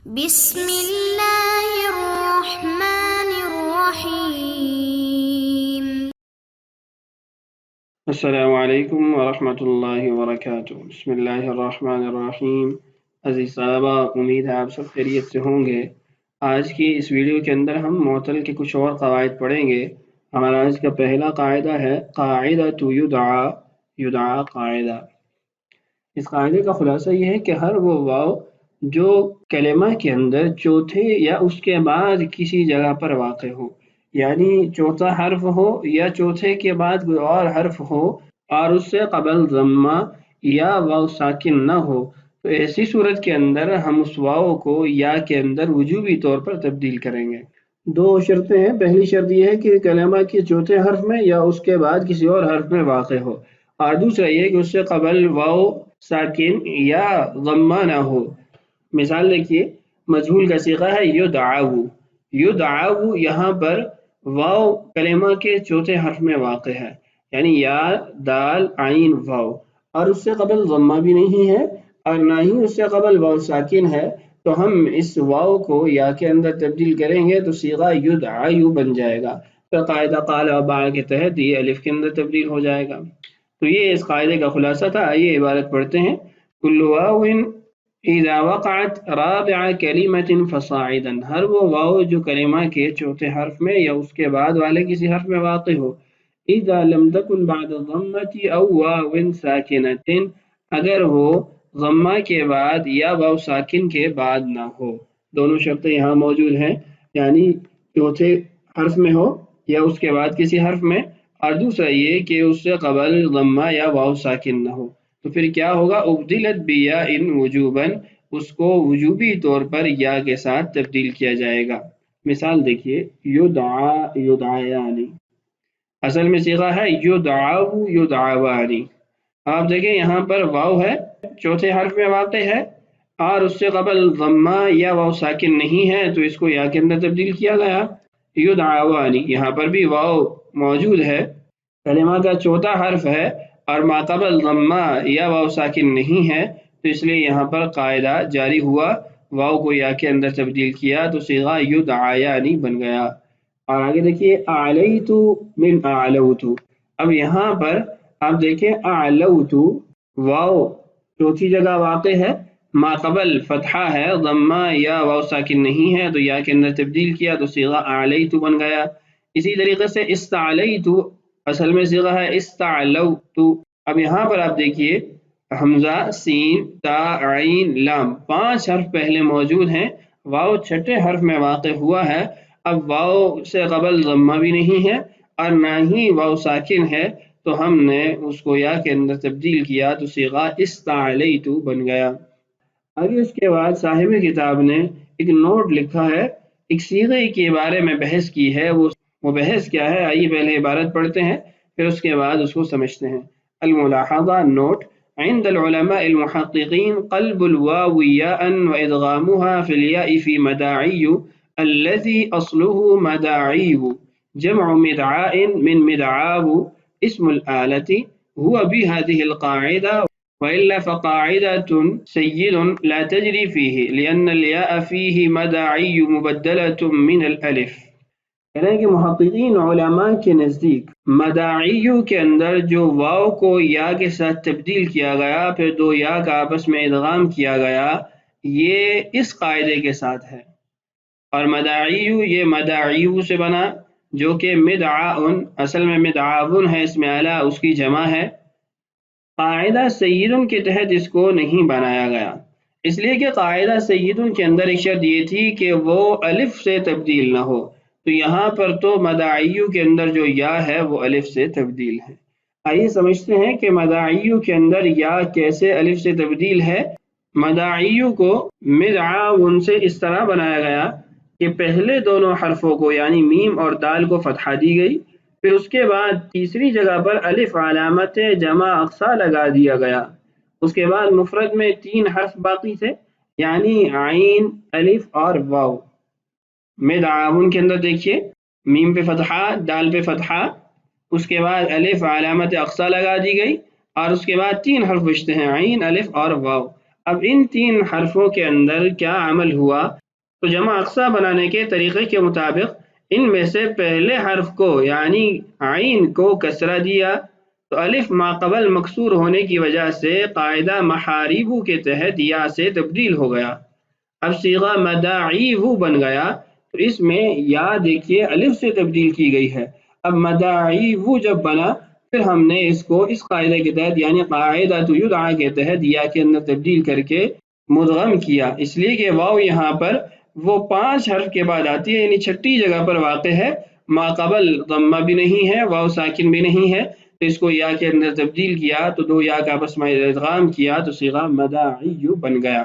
بسم اللہ الرحمن الرحیم۔ السلام علیکم ورحمۃ اللہ وبرکاتہ۔ بسم اللہ الرحمن الرحیم۔ عزیز طلبہ، امید ہے آپ سب خیریت سے ہوں گے۔ آج کی اس ویڈیو کے اندر ہم معطل کے کچھ اور قواعد پڑھیں گے۔ ہمارا آج کا پہلا قاعدہ ہے قاعدۃ یدعا، یدعا قاعدہ۔ اس قاعدے کا خلاصہ یہ ہے کہ ہر وہ واو جو کلمہ کے اندر چوتھے یا اس کے بعد کسی جگہ پر واقع ہو، یعنی چوتھا حرف ہو یا چوتھے کے بعد کوئی اور حرف ہو اور اس سے قبل ضمہ یا واو ساکن نہ ہو، تو ایسی صورت کے اندر ہم اس واو کو یا کے اندر وجوبی طور پر تبدیل کریں گے۔ دو شرطیں ہیں۔ پہلی شرط یہ ہے کہ کلمہ کے چوتھے حرف میں یا اس کے بعد کسی اور حرف میں واقع ہو، اور دوسرا یہ کہ اس سے قبل واو ساکن یا ضمہ نہ ہو۔ مثال دیکھیے، مجہول کا صیغہ ہے یدعو، یدعو، یہاں پر واو کلمہ کے چوتھے حرف میں واقع ہے، یعنی یا دال عین واو، اور اس سے قبل ضمہ بھی نہیں ہے اور نہ ہی اس سے قبل واو ساکن ہے، تو ہم اس واو کو یا کے اندر تبدیل کریں گے تو صیغہ یدعو بن جائے گا۔ تو قاعدہ قال و باع کے تحت یہ الف کے اندر تبدیل ہو جائے گا۔ تو یہ اس قاعدے کا خلاصہ تھا۔ آئیے عبارت پڑھتے ہیں۔ کل واو اذا وقعت رابع کلمۃ فصاعدا، ہر وہ واو جو کلمہ کے چوتھے حرف میں یا اس کے بعد والے کسی حرف میں واقع ہو، اذا لم تكن بعد الضمۃ او واو ساکنۃ، اگر وہ ضمہ کے بعد یا واو ساکن کے بعد نہ ہو۔ دونوں شرطیں یہاں موجود ہیں، یعنی چوتھے حرف میں ہو یا اس کے بعد کسی حرف میں، اور دوسرا یہ کہ اس سے قبل ضمہ یا واو ساکن نہ ہو۔ تو پھر کیا ہوگا؟ ابدلت بیاء وجوباً، اس کو وجوبی طور پر یا کے ساتھ تبدیل کیا جائے گا۔ مثال دیکھیے، یدعا یدعیانی، اصل میں صیغہ ہے یدعو یدعوانی۔ آپ دیکھیں یہاں پر واو ہے، چوتھے حرف میں واقع ہے اور اس سے قبل ضمہ یا واو ساکن نہیں ہے، تو اس کو یا کے اندر تبدیل کیا گیا، یدعوانی۔ یہاں پر بھی واو موجود ہے، کلمہ کا چوتھا حرف ہے اور ما قبل ضمہ یا واو ساکن نہیں ہے، تو اس لیے یہاں پر قاعدہ جاری ہوا، واو کو یا کے اندر تبدیل کیا تو صیغہ یدعیانی بن گیا۔ اور آگے دیکھیے، اعلیت من اعلوت، اب یہاں پر آپ دیکھیں اعلوت، واو چوتھی جگہ واقع ہے، ما قبل فتحہ ہے، ضمہ یا واو ساکن نہیں ہے، تو یا کے اندر تبدیل کیا تو صیغہ اعلیت بن گیا۔ اسی طریقے سے استعلیت، اصل میں صیغہ ہے استعلوت۔ اب یہاں پر آپ دیکھیے، حمزہ، سین، تا، عین، لام، 5 حرف پہلے موجود ہیں، واو چھٹے حرف میں واقع ہوا ہے۔ اب واو سے قبل ضمہ بھی نہیں ہے اور نہ ہی واو ساکن ہے، تو ہم نے اس کو یا کے اندر تبدیل کیا تو صیغہ استعلیت بن گیا۔ آگے اس کے بعد صاحب کتاب نے ایک نوٹ لکھا ہے، ایک صیغے کے بارے میں بحث کی ہے۔ وہ بحث کیا ہے؟ آئیے پہلے عبارت پڑھتے ہیں، پھر اس کے بعد اس کو سمجھتے ہیں۔ الملاحظہ، نوٹ: عند العلماء المحققين قلب الواو ياء وإدغامها في الياء في مداعي الذي أصله مداعي، جمع مدعاء من مدعاه، اسم الآلة، هو بهذه القاعدة، وإلا فقاعدة سيد لا تجري فيه لأن الياء فيه مداعي مبدلة من الألف۔ یعنی کہ محققین علماء کے نزدیک مداعیو کے اندر جو واو کو یا کے ساتھ تبدیل کیا گیا، پھر دو یا کا آپس میں ادغام کیا گیا، یہ اس قاعدے کے ساتھ ہے۔ اور مداعیو، یہ مداعیو سے بنا، جو کہ مدعاءن، اصل میں مدعاون ہے، اس میں اعلیٰ اس کی جمع ہے۔ قاعدہ سیدن کے تحت اس کو نہیں بنایا گیا، اس لیے کہ قاعدہ سیدن کے اندر ایک شرط یہ تھی کہ وہ الف سے تبدیل نہ ہو، تو یہاں پر تو مداعیو کے اندر جو یا ہے وہ الف سے تبدیل ہے۔ آئیے سمجھتے ہیں کہ مداعیو کے اندر یا کیسے الف سے تبدیل ہے۔ مداعیو کو مدعاون سے اس طرح بنایا گیا کہ پہلے دونوں حرفوں کو یعنی میم اور دال کو فتحہ دی گئی، پھر اس کے بعد تیسری جگہ پر الف علامت جمع اقصا لگا دیا گیا، اس کے بعد مفرد میں 3 حرف باقی تھے، یعنی عین، الف اور واو۔ مدعاون کے اندر دیکھیے، میم پہ فتحہ، دال پہ فتحہ، اس کے بعد الف علامت اقصا لگا دی گئی، اور اس کے بعد 3 حرف بچتے ہیں، عین، الف اور واو۔ اب ان 3 حرفوں کے اندر کیا عمل ہوا؟ تو جمع اقصا بنانے کے طریقے کے مطابق ان میں سے پہلے حرف کو یعنی عین کو کسرہ دیا تو الف ما قبل مکسور ہونے کی وجہ سے قاعدہ محاریبو کے تحت یا سے تبدیل ہو گیا. اب صیغہ مداعیہو بن گیا تو اس میں یا دیکھیے الف سے تبدیل کی گئی ہے. اب مداعیہو جب بنا پھر ہم نے اس کو اس قاعدے کے تحت یعنی قاعدہ یدعا کے تحت یا کے اندر تبدیل کر کے مدغم کیا، اس لیے کہ واو یہاں پر وہ 5 حرف کے بعد آتی ہے یعنی 6ٹی جگہ پر واقع ہے، ما قبل ضمہ بھی نہیں ہے، واو ساکن بھی نہیں ہے، تو اس کو یا کے اندر تبدیل کیا تو 2 یا کا آپس میں ادغام کیا تو صیغہ مداعی بن گیا.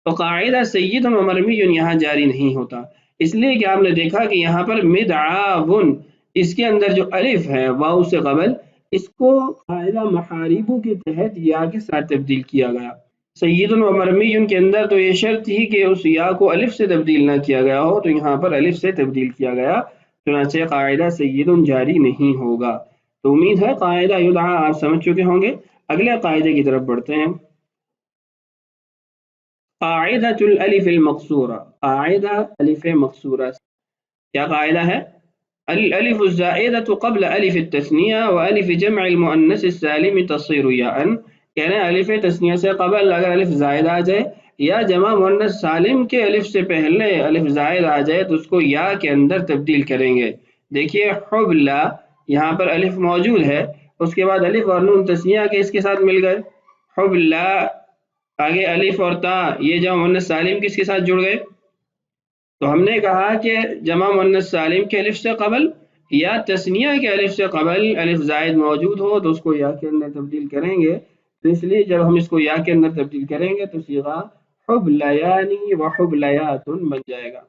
تو قاعدہ سید و مرمی یہاں جاری نہیں ہوتا، اس لیے کہ آپ نے دیکھا کہ یہاں پر مدعاون اس کے اندر جو الف ہے واو سے قبل اس کو قاعدہ محاریبو کے تحت یا کے ساتھ تبدیل کیا گیا. سید و مرمی کے اندر تو یہ شرط تھی کہ اس یا کو الف سے تبدیل نہ کیا گیا ہو، تو یہاں پر الف سے تبدیل کیا گیا، چنانچہ قاعدہ سید جاری نہیں ہوگا. تو امید ہے قاعدہ یدعا آپ سمجھ چکے ہوں گے. اگلے قاعدے کی طرف بڑھتے ہیں. قاعدہ الالف المقصورہ، قاعدہ الف مقصورہ کیا قاعدہ ہے؟ الالف الزائدة قبل الف التثنیہ و الف جمع المؤنث السالم تصیر یاء، کہنا ہے الف تثنیہ سے قبل اگر الف زائد آ جائے یا جمع مؤنث سالم کے الف سے پہلے الف زائد آ جائے تو اس کو یا کے اندر تبدیل کریں گے. دیکھیے حبلا یہاں پر الف موجود ہے، اس کے بعد الف اور نون تثنیہ کے اس کے ساتھ مل گئے، حبلا آگے الف اور تا یہ جمع مؤنث سالم کس کے ساتھ جڑ گئے. تو ہم نے کہا کہ جمع مؤنث سالم کے الف سے قبل یا تثنیہ کے الف سے قبل الف زائد موجود ہو تو اس کو یا کے اندر تبدیل کریں گے، تو اس لیے جب ہم اس کو یا کے اندر تبدیل کریں گے تو صیغہ حبلیانی و حبلیات بن جائے گا.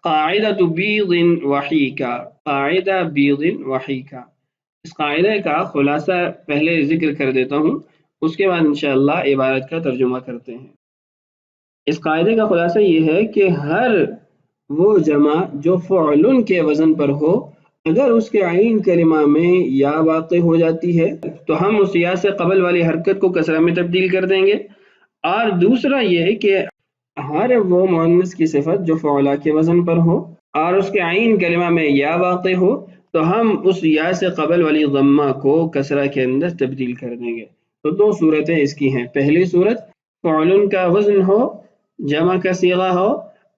قاعدہ بیض وحیکا، قاعدہ بیض وحیکا، اس قاعدے کا خلاصہ پہلے ذکر کر دیتا ہوں، اس کے بعد انشاءاللہ عبارت کا ترجمہ کرتے ہیں. اس قاعدے کا خلاصہ یہ ہے کہ ہر وہ جمع جو فعل کے وزن پر ہو اگر اس کے عین کلمہ میں یا واقع ہو جاتی ہے تو ہم اس یا سے قبل والی حرکت کو کسرہ میں تبدیل کر دیں گے. اور دوسرا یہ کہ ہر وہ مؤنث کی صفت جو فعلہ کے وزن پر ہو اور اس کے عین کلمہ میں یا واقع ہو تو ہم اس یا سے قبل والی ضمہ کو کسرہ کے اندر تبدیل کر دیں گے. تو 2 صورتیں اس کی ہیں. پہلی صورت فعل کا وزن ہو، جمع کا صیغہ ہو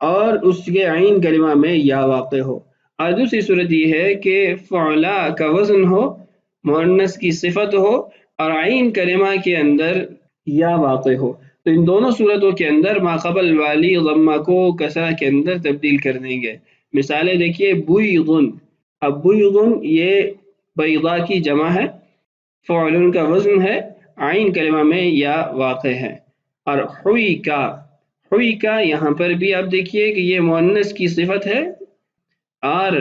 اور اس کے عین کلمہ میں یا واقع ہو، اور دوسری صورت یہ ہے کہ فعلا کا وزن ہو، مؤنث کی صفت ہو اور عین کلمہ کے اندر یا واقع ہو. تو ان دونوں صورتوں کے اندر ما قبل والی ضمہ کو کسرہ کے اندر تبدیل کر دیں گے. مثالیں دیکھیے بیضن، اب بیضن یہ بیضا کی جمع ہے، فعل کا وزن ہے، عین کلمہ میں یا واقع ہے. اور حویکا، حویکا یہاں پر بھی آپ دیکھیے کہ یہ مؤنث کی صفت ہے اور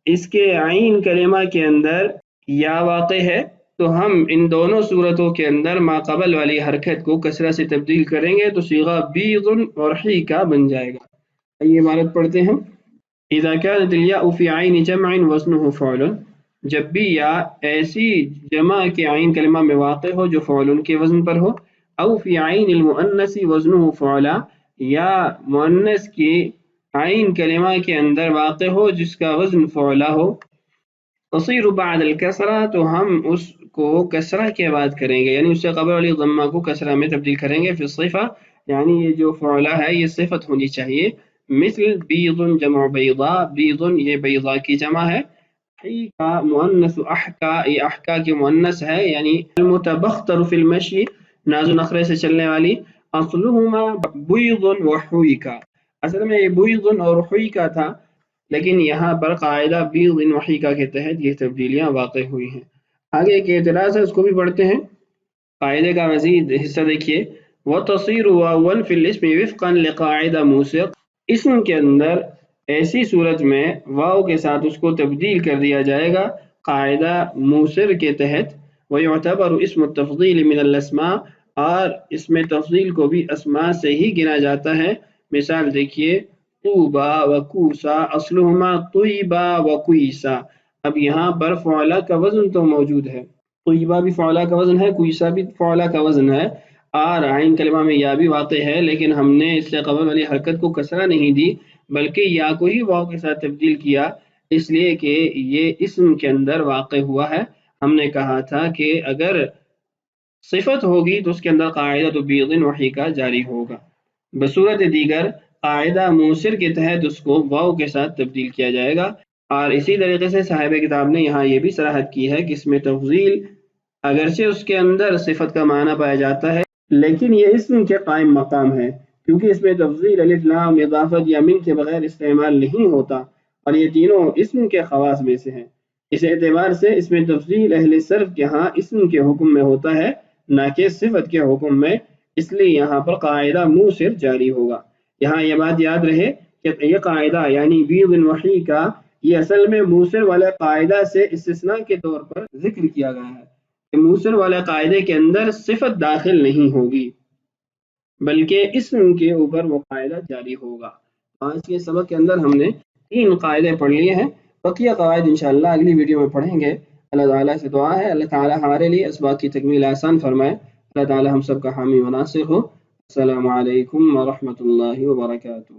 اس کے عین کلمہ کے اندر یا واقع ہے، تو ہم ان دونوں صورتوں کے اندر ما قبل والی حرکت کو کسرہ سے تبدیل کریں گے تو صیغہ بیض اور حیکا بن جائے گا. یہ عبارت پڑھتے ہیں. اذا كانت الياء في عین جمع وزنه فعل، جب بھی یا ایسی جمع کے عین کلمہ میں واقع ہو جو فعل کے وزن پر ہو، او فی عین المؤنث وزنه فعلا، یا مؤنث کی عین کلمہ کے اندر واقع ہو جس کا وزن فعلا ہو، تصیر بعد الکسرہ، تو ہم اس کو کسرہ کے بعد کریں گے یعنی اس سے قبل والی ضمہ کو کسرہ میں تبدیل کریں گے. فی الصفہ یعنی یہ جو فعلا ہے یہ صفت ہونی چاہیے. مثل بیض جمع بیضا، بیض یہ بیضا کی جمع ہے، حیکا مؤنث احکا، یہ احکا کی مؤنث ہے یعنی المتبختر فی المشی، ناز و نخرے سے چلنے والی. اصلہما بیض و حیکا، اصل میں یہ بیض اور حیکا تھا لیکن یہاں پر قاعدہ بیض و حیکا کے تحت یہ تبدیلیاں واقع ہوئی ہیں. آگے ایک اعتراض ہے اس کو بھی پڑھتے ہیں. قاعدے کا مزید حصہ دیکھیے. وَتَصِيرُ وَاوًا فِي الْإِسْمِ وِفْقًا لِقَاعِدَ موسق، اسم کے اندر ایسی صورت میں واو کے ساتھ اس کو تبدیل کر دیا جائے گا قاعدہ موسر کے تحت. وَيُعْتَبَرُ اسم التفضیل من الاسماء، اور اس میں تفضیل کو بھی اسماء سے ہی گنا جاتا ہے. مثال دیکھیے طوبا و کوسا، اصلہما طیبا و کویسا. اب یہاں پر فعلا کا وزن تو موجود ہے، طیبا بھی فعلا کا وزن ہے، کویسا بھی فعلا کا وزن ہے، اور عین کلمہ میں یا بھی واقع ہے، لیکن ہم نے اس سے قبل والی حرکت کو کسرہ نہیں دی بلکہ یا کو ہی واو کے ساتھ تبدیل کیا، اس لیے کہ یہ اسم کے اندر واقع ہوا ہے۔ ہم نے کہا تھا کہ اگر صفت ہوگی تو اس کے اندر قاعدہ تو بیض وحی کا جاری ہوگا، بصورت دیگر قاعدہ موصر کے تحت اس کو واو کے ساتھ تبدیل کیا جائے گا۔ اور اسی طریقے سے صاحب کتاب نے یہاں یہ بھی صراحت کی ہے کہ اس میں تفضیل اگرچہ اس کے اندر صفت کا معنی پایا جاتا ہے لیکن یہ اسم کے قائم مقام ہے، کیونکہ اس میں تفضیل الف لام اضافت یا من کے بغیر استعمال نہیں ہوتا، اور یہ تینوں اسم کے خواص میں سے ہیں۔ اس اعتبار سے اس میں تفضیل اہل صرف کے ہاں اسم کے حکم میں ہوتا ہے نہ کہ صفت کے حکم میں، اس لیے یہاں پر قاعدہ موصر جاری ہوگا۔ یہاں یہ بات یاد رہے کہ یہ قاعدہ یعنی بیض وحی کا یہ اصل میں موصر والے قاعدہ سے استثناء کے طور پر ذکر کیا گیا ہے کہ موصر والے قاعدے کے اندر صفت داخل نہیں ہوگی بلکہ اسم کے اوپر وہ قاعدہ جاری ہوگا۔ آج کے سبق کے اندر ہم نے 3 قاعدے پڑھ لیے ہیں، بقیہ قواعد انشاءاللہ اگلی ویڈیو میں پڑھیں گے۔ اللہ تعالیٰ سے دعا ہے اللہ تعالیٰ ہمارے لیے اسباق کی تکمیل آسان فرمائے، اللہ تعالیٰ ہم سب کا حامی و ناصر ہو۔ السلام علیکم ورحمۃ اللہ وبرکاتہ۔